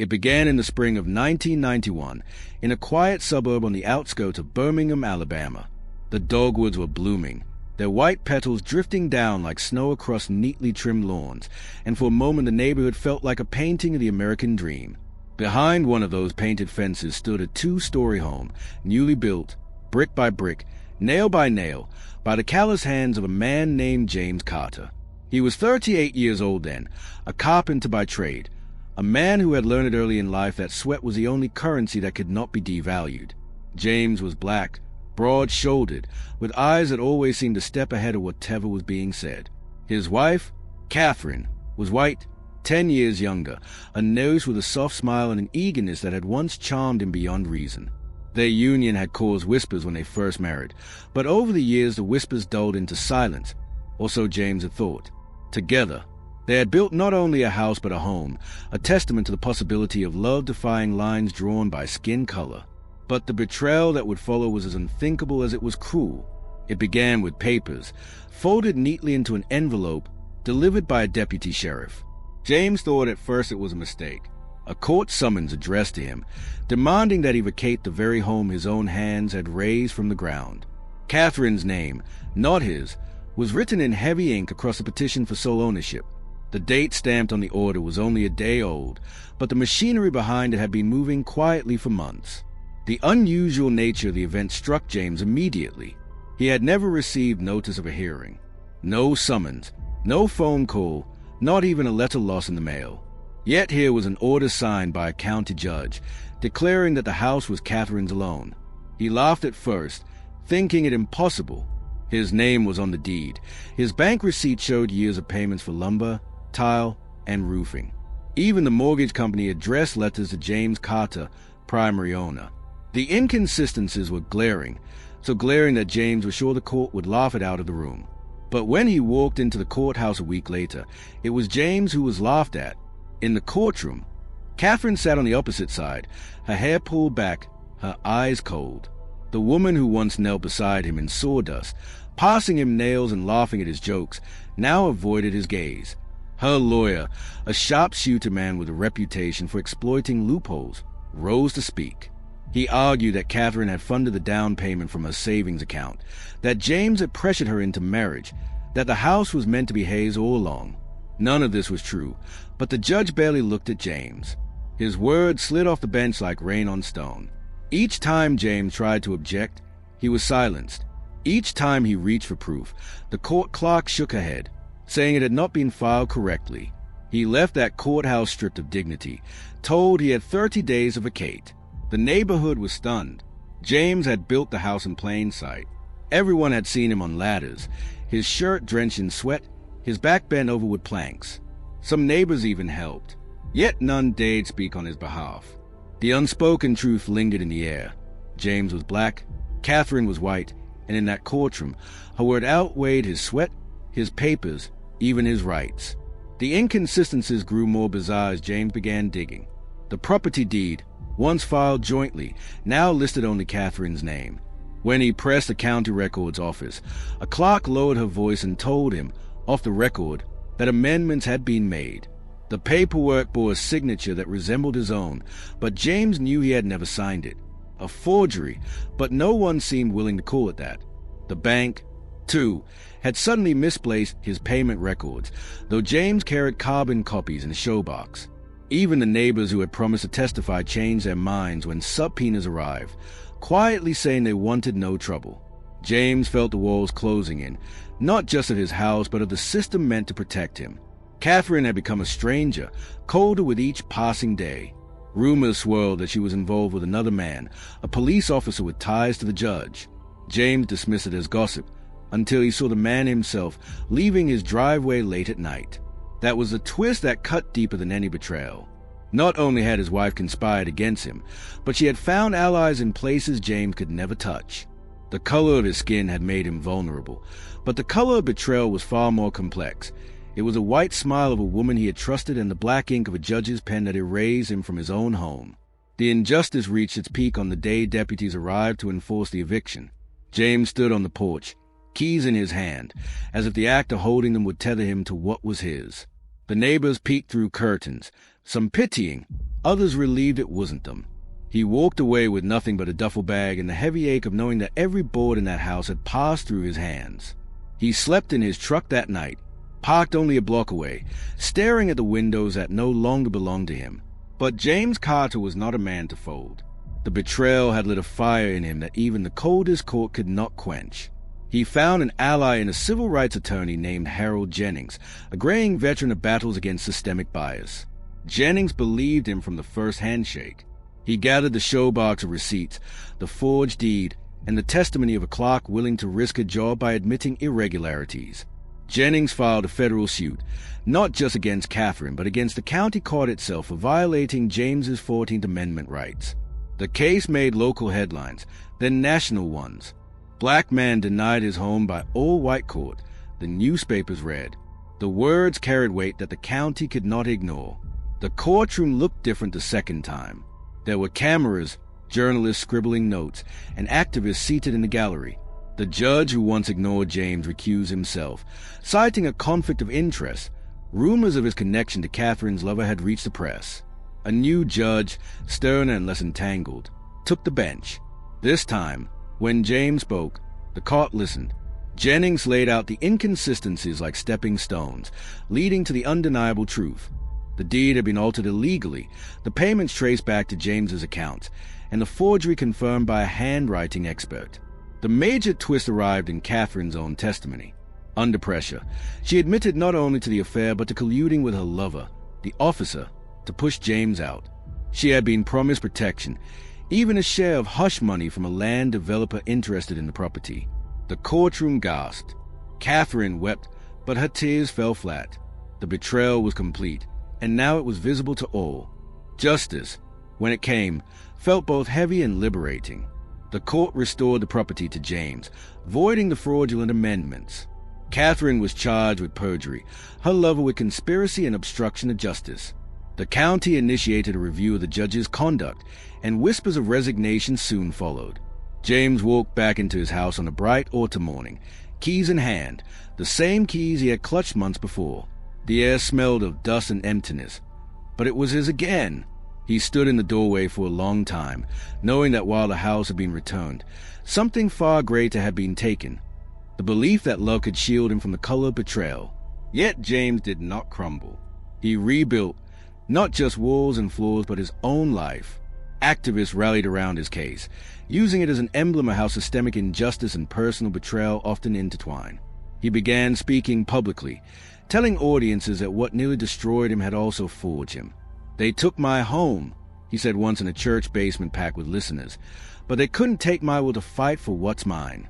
It began in the spring of 1991 in a quiet suburb on the outskirts of Birmingham, Alabama. The dogwoods were blooming, their white petals drifting down like snow across neatly trimmed lawns, and for a moment the neighborhood felt like a painting of the American dream. Behind one of those painted fences stood a 2-story home, newly built, brick by brick, nail by nail, by the callous hands of a man named James Carter. He was 38 years old then, a carpenter by trade, a man who had learned early in life that sweat was the only currency that could not be devalued. James was black, broad-shouldered, with eyes that always seemed a step ahead of whatever was being said. His wife, Katherine, was white, 10 years younger, a nose with a soft smile and an eagerness that had once charmed him beyond reason. Their union had caused whispers when they first married, but over the years the whispers dulled into silence, or so James had thought. Together, they had built not only a house but a home, a testament to the possibility of love-defying lines drawn by skin color. But the betrayal that would follow was as unthinkable as it was cruel. It began with papers, folded neatly into an envelope, delivered by a deputy sheriff. James thought at first it was a mistake, a court summons addressed to him, demanding that he vacate the very home his own hands had raised from the ground. Katherine's name, not his, was written in heavy ink across the petition for sole ownership. The date stamped on the order was only a day old, but the machinery behind it had been moving quietly for months. The unusual nature of the event struck James immediately. He had never received notice of a hearing. No summons, no phone call, not even a letter lost in the mail. Yet here was an order signed by a county judge, declaring that the house was Katherine's alone. He laughed at first, thinking it impossible. His name was on the deed. His bank receipt showed years of payments for lumber, tile, and roofing. Even the mortgage company addressed letters to James Carter, primary owner. The inconsistencies were glaring, so glaring that James was sure the court would laugh it out of the room. But when he walked into the courthouse a week later, it was James who was laughed at. In the courtroom, Katherine sat on the opposite side, her hair pulled back, her eyes cold. The woman who once knelt beside him in sawdust, passing him nails and laughing at his jokes, now avoided his gaze. Her lawyer, a sharpshooter man with a reputation for exploiting loopholes, rose to speak. He argued that Katherine had funded the down payment from her savings account, that James had pressured her into marriage, that the house was meant to be his all along. None of this was true, but the judge barely looked at James. His words slid off the bench like rain on stone. Each time James tried to object, he was silenced. Each time he reached for proof, the court clerk shook her head, saying it had not been filed correctly. He left that courthouse stripped of dignity, told he had 30 days to vacate. The neighborhood was stunned. James had built the house in plain sight. Everyone had seen him on ladders, his shirt drenched in sweat, his back bent over with planks. Some neighbors even helped, yet none dared speak on his behalf. The unspoken truth lingered in the air. James was black, Katherine was white, and in that courtroom, her word outweighed his sweat, his papers, even his rights. The inconsistencies grew more bizarre as James began digging. The property deed, once filed jointly, now listed only Katherine's name. When he pressed the county records office, a clerk lowered her voice and told him, off the record, that amendments had been made. The paperwork bore a signature that resembled his own, but James knew he had never signed it. A forgery, but no one seemed willing to call it that. The bank, too, had suddenly misplaced his payment records, though James carried carbon copies in a showbox. Even the neighbors who had promised to testify changed their minds when subpoenas arrived, quietly saying they wanted no trouble. James felt the walls closing in, not just of his house but of the system meant to protect him. Katherine had become a stranger, colder with each passing day. Rumors swirled that she was involved with another man, a police officer with ties to the judge. James dismissed it as gossip, until he saw the man himself leaving his driveway late at night. That was a twist that cut deeper than any betrayal. Not only had his wife conspired against him, but she had found allies in places James could never touch. The color of his skin had made him vulnerable, but the color of betrayal was far more complex. It was a white smile of a woman he had trusted and the black ink of a judge's pen that erased him from his own home. The injustice reached its peak on the day deputies arrived to enforce the eviction. James stood on the porch, keys in his hand, as if the act of holding them would tether him to what was his. The neighbors peeked through curtains, some pitying, others relieved it wasn't them. He walked away with nothing but a duffel bag and the heavy ache of knowing that every board in that house had passed through his hands. He slept in his truck that night, parked only a block away, staring at the windows that no longer belonged to him. But James Carter was not a man to fold. The betrayal had lit a fire in him that even the coldest court could not quench. He found an ally in a civil rights attorney named Harold Jennings, a graying veteran of battles against systemic bias. Jennings believed him from the first handshake. He gathered the showbox of receipts, the forged deed, and the testimony of a clerk willing to risk a job by admitting irregularities. Jennings filed a federal suit, not just against Katherine, but against the county court itself for violating James's 14th Amendment rights. The case made local headlines, then national ones. Black man denied his home by all-white court, the newspapers read. The words carried weight that the county could not ignore. The courtroom looked different the second time. There were cameras, journalists scribbling notes, and activists seated in the gallery. The judge who once ignored James recused himself, citing a conflict of interest. Rumors of his connection to Katherine's lover had reached the press. A new judge, sterner and less entangled, took the bench. This time, when James spoke, the court listened. Jennings laid out the inconsistencies like stepping stones, leading to the undeniable truth. The deed had been altered illegally, the payments traced back to James's accounts, and the forgery confirmed by a handwriting expert. The major twist arrived in Katherine's own testimony. Under pressure, she admitted not only to the affair but to colluding with her lover, the officer, to push James out. She had been promised protection, even a share of hush money from a land developer interested in the property. The courtroom gasped. Katherine wept, but her tears fell flat. The betrayal was complete, and now it was visible to all. Justice, when it came, felt both heavy and liberating. The court restored the property to James, voiding the fraudulent amendments. Katherine was charged with perjury, her lover with conspiracy and obstruction of justice. The county initiated a review of the judge's conduct, and whispers of resignation soon followed. James walked back into his house on a bright autumn morning, keys in hand, the same keys he had clutched months before. The air smelled of dust and emptiness, but it was his again. He stood in the doorway for a long time, knowing that while the house had been returned, something far greater had been taken, the belief that love could shield him from the color of betrayal. Yet James did not crumble. He rebuilt, not just walls and floors, but his own life. Activists rallied around his case, using it as an emblem of how systemic injustice and personal betrayal often intertwine. He began speaking publicly, telling audiences that what nearly destroyed him had also forged him. "They took my home," he said once in a church basement packed with listeners, "but they couldn't take my will to fight for what's mine."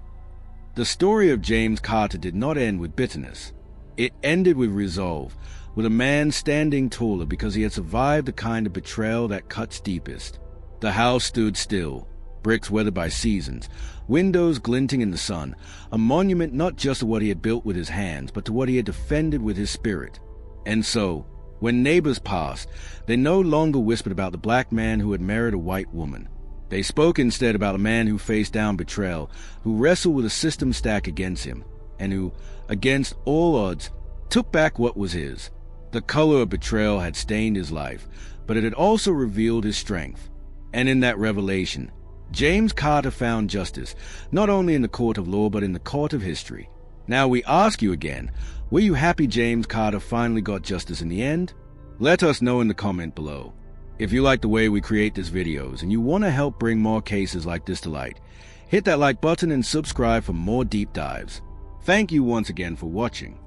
The story of James Carter did not end with bitterness. It ended with resolve, with a man standing taller because he had survived the kind of betrayal that cuts deepest. The house stood still, bricks weathered by seasons, windows glinting in the sun, a monument not just to what he had built with his hands, but to what he had defended with his spirit. And so, when neighbors passed, they no longer whispered about the black man who had married a white woman. They spoke instead about a man who faced down betrayal, who wrestled with a system stacked against him, and who, against all odds, took back what was his. The color of betrayal had stained his life, but it had also revealed his strength. And in that revelation, James Carter found justice, not only in the court of law, but in the court of history. Now we ask you again, were you happy James Carter finally got justice in the end? Let us know in the comment below. If you like the way we create these videos and you want to help bring more cases like this to light, hit that like button and subscribe for more deep dives. Thank you once again for watching.